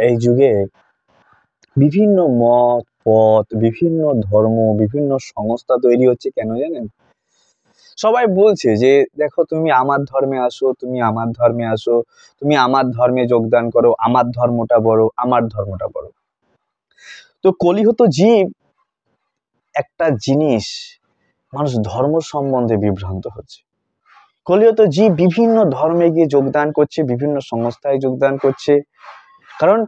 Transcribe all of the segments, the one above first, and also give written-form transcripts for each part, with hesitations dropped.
এই যুগে বিভিন্ন মত পথ, বিভিন্ন ধর্ম, বিভিন্ন সংস্থা তৈরি হচ্ছে কেন জানেন? সবাই বলছে যে দেখো তুমি আমার ধর্মে আসো, তুমি আমার ধর্মে আসো, তুমি আমার ধর্মে যোগদান করো, আমার ধর্মটা বড়, আমার ধর্মটা বড়। তো কলিহত জীব একটা জিনিস, মানুষ ধর্ম সম্বন্ধে বিভ্রান্ত হচ্ছে। কলিহত জীব বিভিন্ন ধর্মে গিয়ে যোগদান করছে, বিভিন্ন সংস্থায় যোগদান করছে, কারণ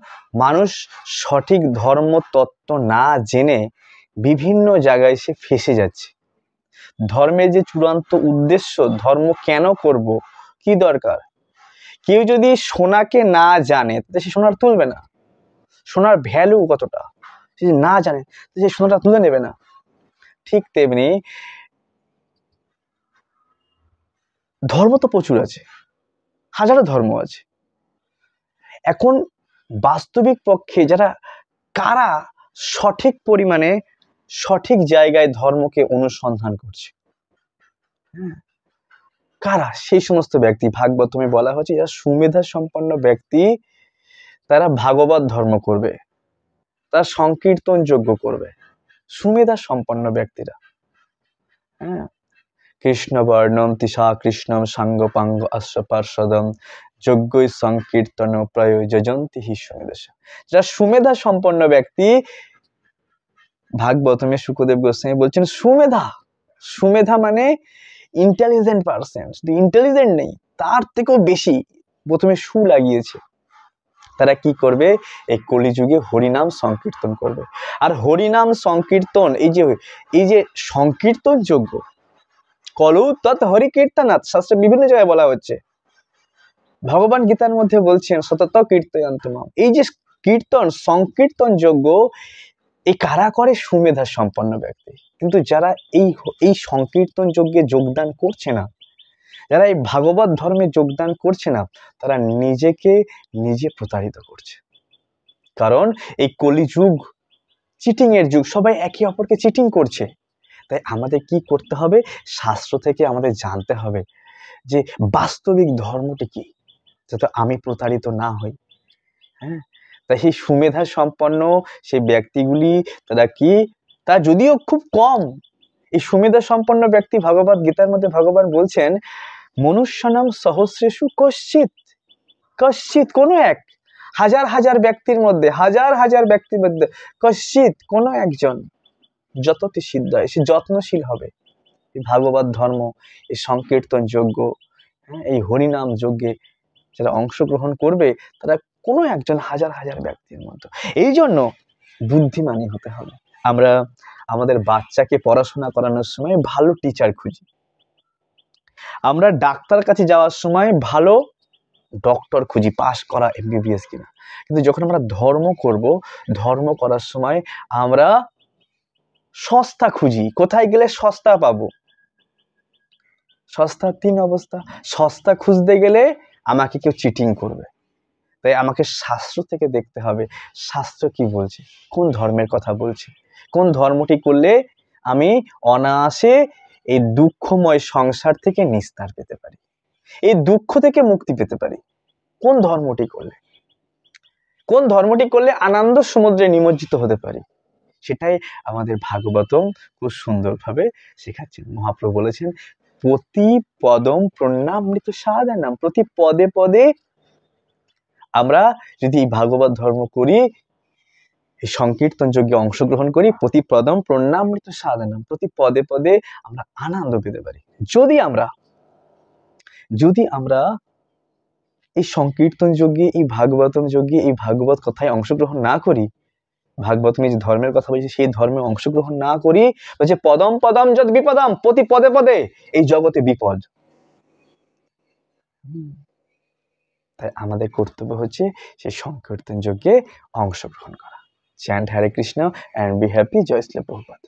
মানুষ সঠিক ধর্ম তত্ত্ব না জেনে বিভিন্ন জায়গায় সে ফেসে যাচ্ছে। ধর্মের যে চূড়ান্ত উদ্দেশ্য, ধর্ম কেন করব, কি দরকার, কেউ যদি সোনাকে না জানে তাহলে সে সোনার তুলবে না। সোনার ভ্যালু কতটা সে যদি না জানে সে সোনাটা তুলে নেবে না। ঠিক তেমনি ধর্ম তো প্রচুর আছে, হাজারো ধর্ম আছে। এখন বাস্তবিক পক্ষে কারা সঠিক পরিমাণে সঠিক জায়গায় ধর্মকে অনুসন্ধান করছে, কারা সেই সমস্ত ব্যক্তি? ভাগবতমে বলা হচ্ছে যারা সুমেধা সম্পন্ন ব্যক্তি, তারা ভাগবত ধর্ম করবে, তারা সংকীর্তন যজ্ঞ করবে, সুমেধা সম্পন্ন ব্যক্তিরা। হ্যাঁ, কৃষ্ণ বর্ণম তিসা কৃষ্ণম সাঙ্গ পাঙ্গ আশ্ব পার্শ্বদম যজ্ঞই সংকীর্তন প্রয়োজন্তি হি সুমেধা। যারা সুমেধা সম্পন্ন ব্যক্তি, ভাগবতমে শুকদেব গোস্বামী বলছেন সুমেধা। সুমেধা মানে ইন্টেলিজেন্ট পারসন, শুধু ইন্টেলিজেন্ট নেই, তার থেকেও বেশি প্রথমে সু লাগিয়েছে। তারা কি করবে? এই কলিযুগে হরিনাম সংকীর্তন করবে। আর হরিনাম সংকীর্তন, এই যে সংকীর্তন যোগ্য, কলৌ তৎ হরি কীর্তনাথ, শাস্ত্রে বিভিন্ন জায়গায় বলা হচ্ছে। ভগবান গীতার মধ্যে বলছেন সতত কীর্তয়ন্ত মাম। এই যে কীর্তন সংকীর্তন যোগ্য, এই কারা করে? সুমেধা সম্পন্ন ব্যক্তি। কিন্তু যারা এই সংকীর্তন যজ্ঞে যোগদান করছে না, যারা এই ভাগবত ধর্মে যোগদান করছে না, তারা নিজেকে নিজে প্রতারিত করছে। কারণ এই কলিযুগ চিটিং এর যুগ, সবাই একে অপরকে চিটিং করছে। তাই আমাদের কি করতে হবে? শাস্ত্র থেকে আমাদের জানতে হবে যে বাস্তবিক ধর্মটি কি, যাতে আমি প্রতারিত না হই। হ্যাঁ, তাই সেই সুমেধা সম্পন্ন সেই ব্যক্তিগুলি, তারা যদিও খুব কম, এই সুমেধা সম্পন্ন ব্যক্তি, ভগবত গীতার মধ্যে ভগবান বলছেন মনুষ্যনাম সহস্রেষু কশ্চিৎ, কশ্চিৎ কোনো এক, হাজার হাজার ব্যক্তির মধ্যে, হাজার হাজার ব্যক্তির মধ্যে কশ্চিৎ কোনো একজন যততি সিদ্ধ হয়, সে যত্নশীল হবে এই ভাগবত ধর্ম, এই সংকীর্তন যজ্ঞ, এই হরিনাম যজ্ঞে যারা অংশগ্রহণ করবে, তারা কোনো একজন হাজার হাজার ব্যক্তির মধ্যে। এই জন্য বুদ্ধিমানী হতে হবে। আমরা আমাদের বাচ্চাকে পড়াশোনা করানোর সময় ভালো টিচার খুঁজি, আমরা ডাক্তার কাছে যাওয়ার সময় ভালো ডক্টর খুঁজি, পাশ করা এমবিবিএস কিনা। কিন্তু যখন আমরা ধর্ম করব, ধর্ম করার সময় আমরা সস্তা খুঁজি, কোথায় গেলে সস্তা পাবো। সস্তার তিন অবস্থা। সস্তা খুঁজতে গেলে আমাকে কেউ চিটিং করবে, তাই আমাকে শাস্ত্র থেকে দেখতে হবে শাস্ত্র কি বলছে, কোন ধর্মের কথা বলছে, কোন ধর্মটি করলে আমি অনায়াসে এই দুঃখময় সংসার থেকে নিস্তার পেতে পারি, এই দুঃখ থেকে মুক্তি পেতে পারি। কোন ধর্মটি করলে আনন্দ সমুদ্রে নিমজ্জিত হতে পারি, সেটাই আমাদের ভাগবতম খুব সুন্দরভাবে শেখাচ্ছেন। মহাপ্রভু বলেছেন প্রতি পদম প্রণামৃত সাধনাম, প্রতি পদে পদে আমরা যদি এই ভাগবত ধর্ম করি, এই সংকীর্তন যজ্ঞে অংশগ্রহণ করি, প্রতি পদম প্রণামৃত সাধনাম, প্রতি পদে পদে আমরা আনন্দ পেতে পারি। যদি আমরা এই সংকীর্তন যজ্ঞে, এই ভাগবতম যজ্ঞে, এই ভাগবত কথায় অংশগ্রহণ না করি, ভাগবতমে যে ধর্মের কথা বলছি সেই ধর্মে অংশগ্রহণ না করি, বলছে পদম পদম যদ বিপদম, প্রতি পদে পদে এই জগতে বিপদ। তাই আমাদের কর্তব্য হচ্ছে সেই সংকীর্তন যজ্ঞে অংশগ্রহণ করা। Chant Hare Krishna and be happy. জয় শ্রী প্রভুপাদ।